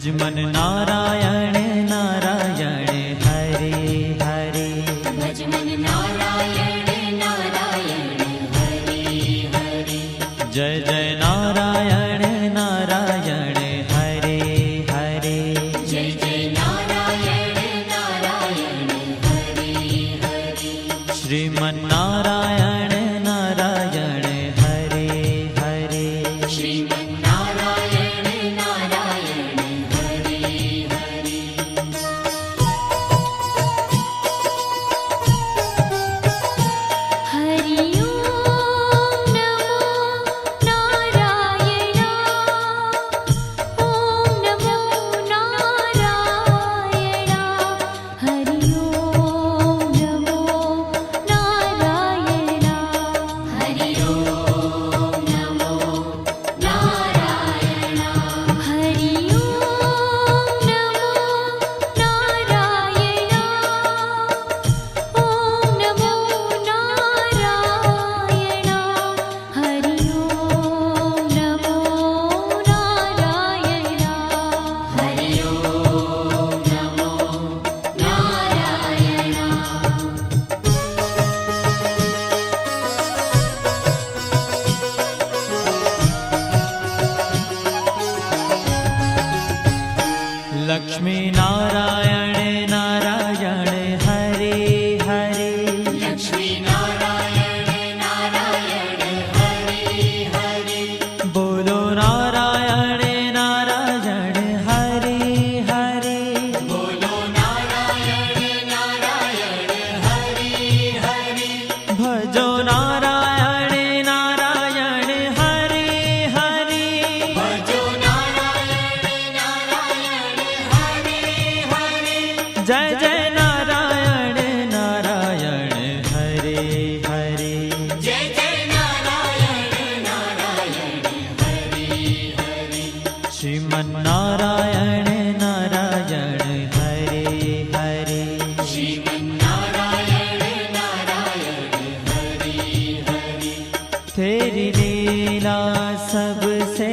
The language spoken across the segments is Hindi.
भजमन नारायण नारायण हरे हरे। भजमन नारायण नारायण हरे हरे। जय जय नारायण नारायण हरे हरे। जय जय नारायण नारायण हरे हरे। श्रीमन नारायण नारायण हरे हरे। श्रीमन नारायण नारायण हरे हरे। हरि ओम नमो नारायण। ओम नमो नारायण। हरि ओम नमो नारायण। हरि ओम नमो नारायण। हरि ओम नमो नारायण। ओम नमो नारायण। हरि ओम नमो नारायण। हरि ओम नमो नारायण। लक्ष्मी नारायण नारायण हरे हरे। लक्ष्मी नारायण नारायण हरे हरे। बोलो नारायण नारायण हरे हरे। बोलो नारायण नारायण हरे हरे। भजो नारायण नारायण हरे हरे। भजो नारायण नारायण हरे हरे। जय जय नारायण नारायण हरे हरे। जय जय नारायण नारायण हरे हरे। श्रीमन नारायण नारायण हरे हरे। श्रीमन नारायण नारायण हरे हरे। तेरी लीला सबसे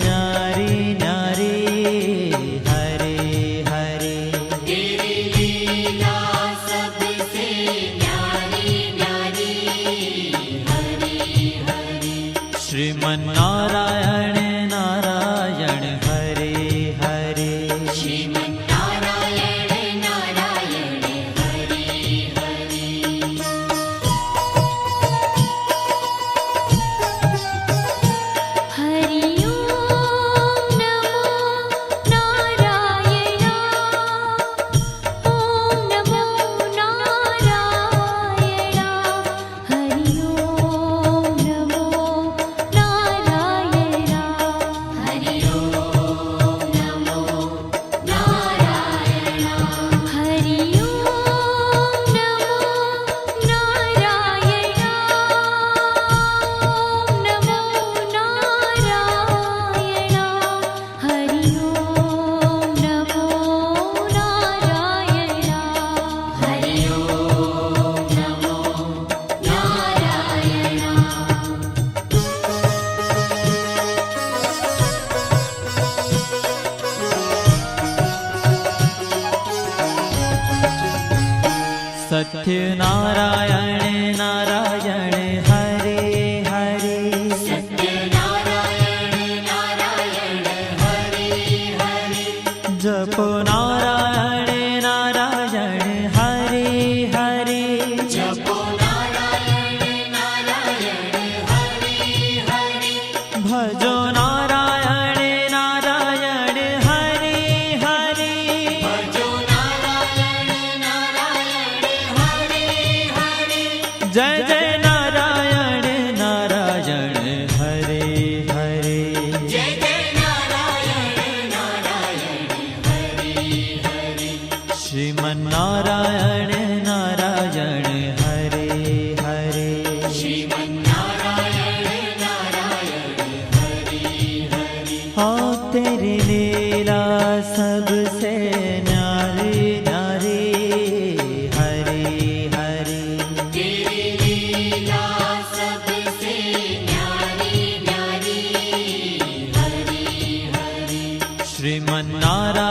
न्यारी न्यारी हरे हरे। तेरी लीला सबसे न्यारी न्यारी हरे हरे। श्रीमन नारायण नारायण हरे हरे। श्रीमन नारायण नारायण हरे हरे। हरि ओम नमो नारायण। ओम नमो नारायण। हरि ओम नमो नारायण। हरि ओम नमो नारायण। हरि ओम नमो नारायण। ओम नमो नारायण। हरि ओम नमो नारायण। हरि ओम नमो सत्य नारायण नारायण हरे हरे। सत्य नारायण नारायण हरे हरे। जपो नारायण नारायण हरे हरे। जपो नारायण नारायण हरे हरे। भजो नारायण नारायण हरे हरे। भजो नारायण नारायण हरे हरे। जय जय नारायण नारायण हरे हरे। जय जय नारायण नारायण हरे हरे। श्रीमन नारायण नारायण हरे हरे। श्रीमन नारायण नारायण हरे हरे। हाँ तेरी लीला सबसे न्यारी न्यारी हरे हरे। तेरी लीला सबसे न्यारी न्यारी हरे हरे। श्रीमन नारायण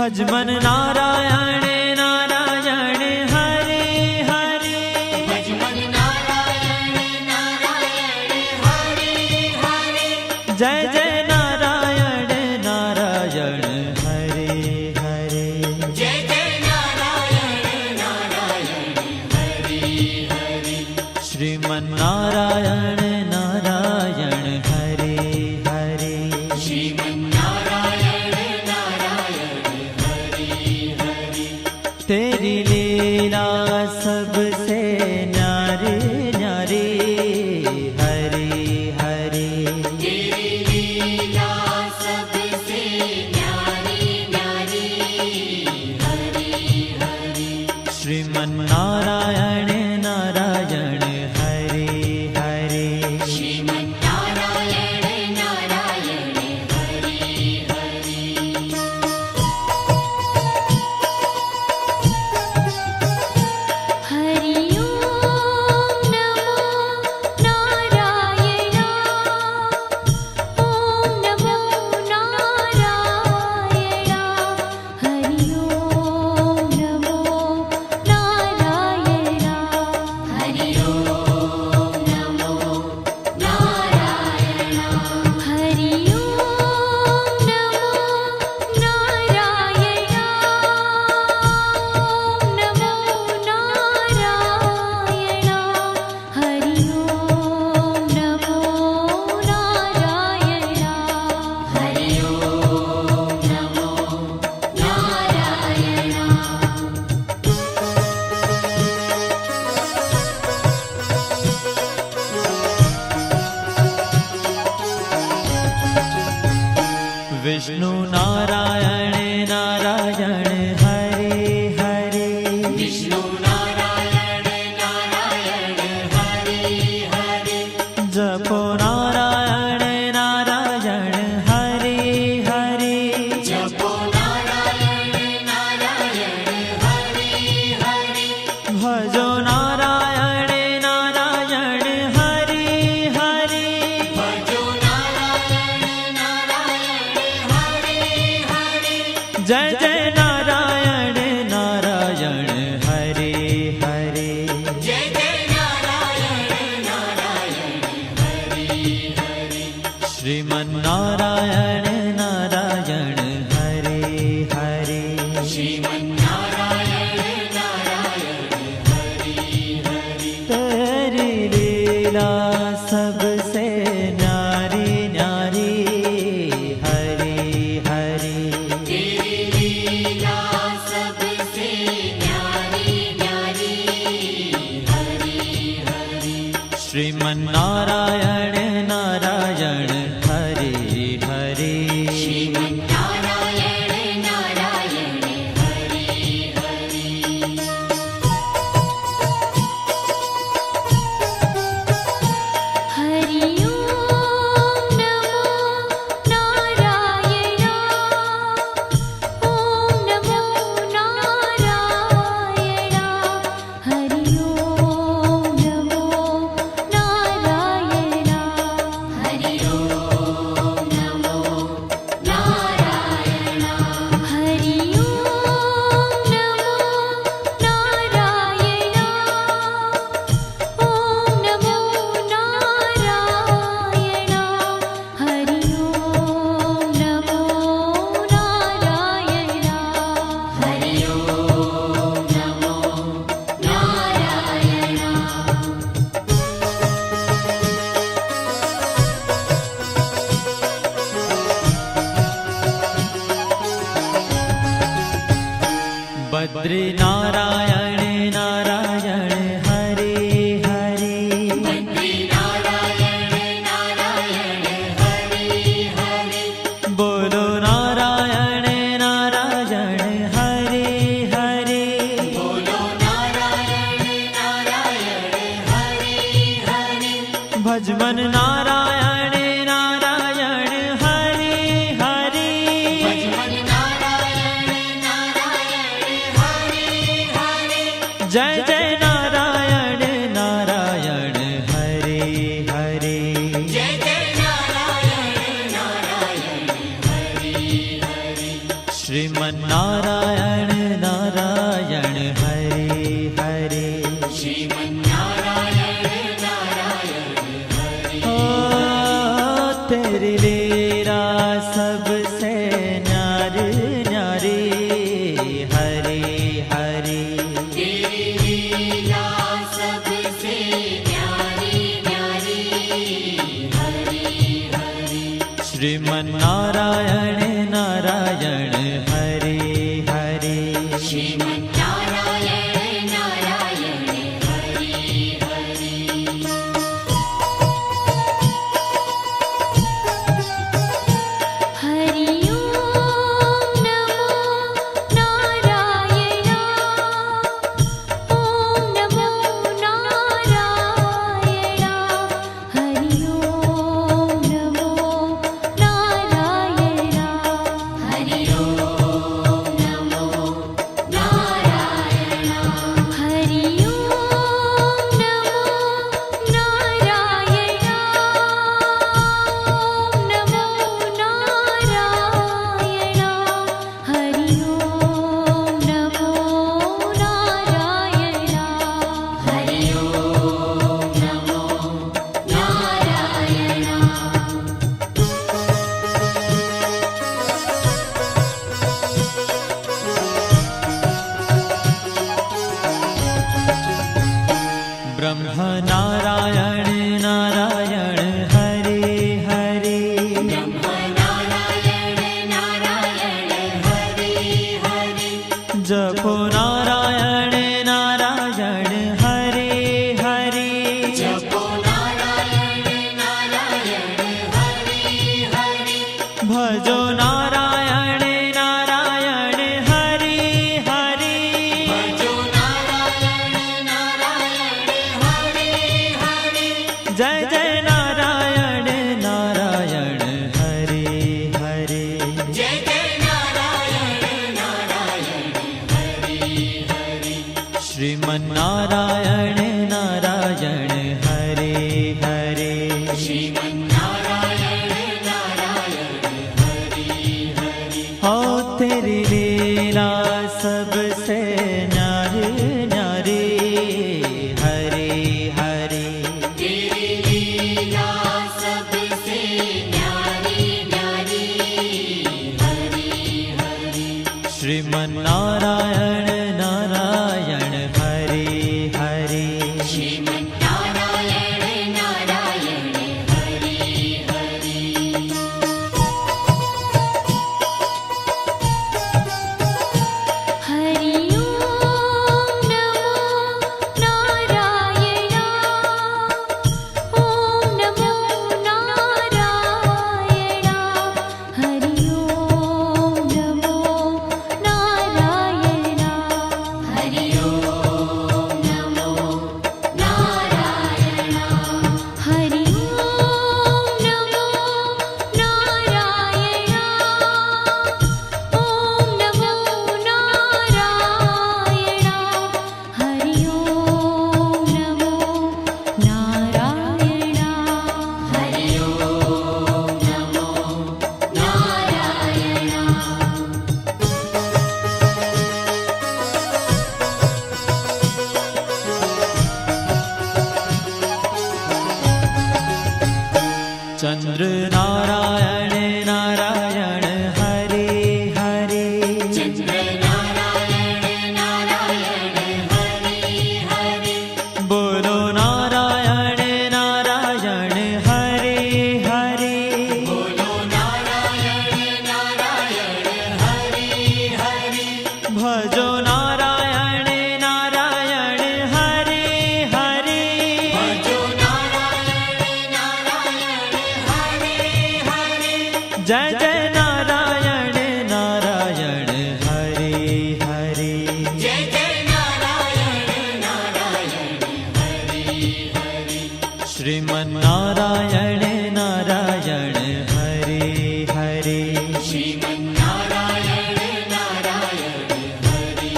ભજ મન નારાયણ નારાયણ હરે હરે ભજ મન નારાયણ નારાયણ હરે હરે જય જય નારાયણ નારાયણ હરે હરે જય જય નારાયણ નારાયણ હરે હરે શ્રીમન નારાયણ નારાયણ હરે હરે શ્રીમન નારાયણ નારાયણ હરે હરે तेरी लीला सबसे न्यारी न्यारी हरे हरे तेरी लीला सबसे न्यारी न्यारी हरे हरे श्रीमन नारायण नारायण हरे हरे श्रीमन नारायण नारायण हरे हरे हरि ओम नमो नारायण ओम नमो नारायण हरि ओम नमो नारायण हरि ओम नमो नारायण हरि ओम नमो नारायण ओम नमो नारायण हरि ओम नमो नारायण हरि ओम नमो नारायण विष्णु नारायण नारायण हरे हरे विष्णु नारायण नारायण हरे हरे जपो नारायण नारायण हरे हरे जपो नारायण नारायण हरे हरे भजो नारायण नारायण हरे हरे भजो नारायण नारायण हरे हरे जय जय नारायण नारायण हरे हरे जय जय नारायण नारायण हरे हरे श्रीमन नारायण नारायण हरे हरे श्रीमन नारायण नारायण हरे हरे तेरी लीला सबसे न्यारी न्यारी हरे हरे तेरी लीला सबसे न्यारी न्यारी हरे हरे श्रीमन नारायण नारायण हरे हरे श्रीमन नारायण नारायण हरे हरे हरि ओम नमो नारायण ओम नमो नारायण हरि ओम नमो नारायण हरि ओम नमो नारायण हरि ओम नमो नारायण ओम नमो नारायण हरि ओम नमो नारायण हरि ओम नमो नारायण बद्री नारायण नारायण हरे हरे बद्री नारायण नारायण हरे हरे बोलो नारायण नारायण हरे हरे बोलो नारायण नारायण हरे हरे भज मन नारायण नारायण हरे हरे भज मन नारायण नारायण हरे श्रीमन्नारायण नारायण हरे हरे श्रीमन्नारायण नारायण हरे ओ तेरी लीला सबसे न्यारी न्यारी हरे हरे तेरी लीला सबसे न्यारी न्यारी हरे हरे श्रीमन्नारायण नारायण हरे हरे श्रीमन्नारायण नारायण हरे हरे हरि ओम नमो नारायण ओम नमो नारायण हरि ओम नमो नारायण हरि ओम नमो नारायण हरि ओम नमो नारायण ओम नमो नारायण हरि ओम नमो नारायण हरि ओम नमो नारायण ब्रह्म नारायण नारायण हरे हरे ब्रह्म नारायण नारायण हरे हरे जपो नारायण नारायण हरे हरे जपो नारायण नारायण हरे हरे भजो नारायण नारायण हरे हरे भजो नारायण नारायण हरे हरे जय जय नारायण नारायण हरे हरे जय जय नारायण नारायण हरे हरे श्रीमन्नारायण नारायण हरे हरे श्रीमन्नारायण नारायण हरे हरे हो तेरी लीला सबसे न्यारी न्यारी हरे हरे तेरी लीला सबसे न्यारी न्यारी हरे हरे श्रीमन्नारायण नारायण हरे हरे श्रीमन्नारायण नारायण हरे हरे हरि ओम नमो नारायण ओम नमो नारायण हरि ओम नमो नारायण हरि ओम नमो नारायण हरि ओम नमो नारायण ओम नमो नारायण हरि ओम नमो नारायण हरि ओम नमो नारायण चंद्र नारायण नारायण हरे हरे चंद्र नारायण नारायण हरे हरे बोलो नारायण नारायण हरे हरे बोलो नारायण नारायण हरे हरे भजो नारायण नारायण हरे हरे भजो नारायण नारायण हरे हरे जय जय नारायण नारायण हरे हरे जय जय नारायण नारायण हरे हरे श्रीमन्नारायण नारायण हरे हरे श्रीमन्नारायण नारायण हरे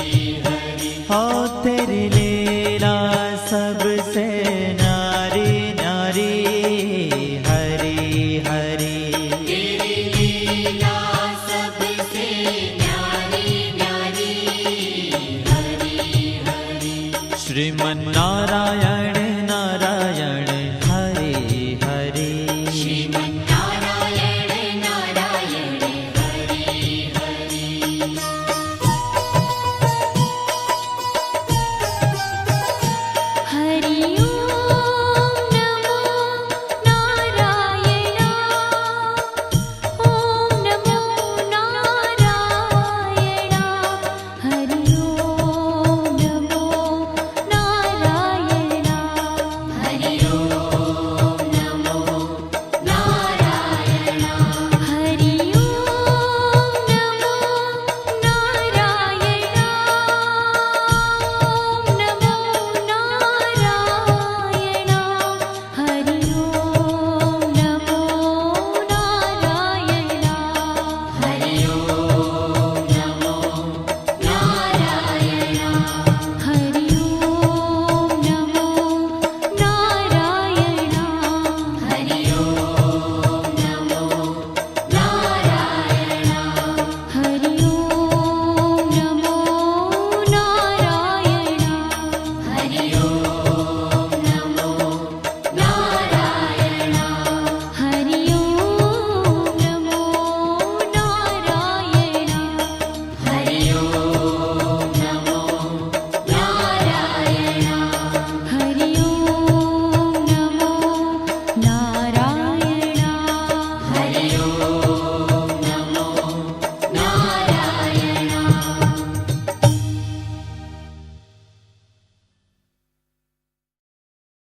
हरे हो तेरी लीला सबसे न्यारी न्यारी हरे हरे तेरी लीला શ્રીમન્નારાયણ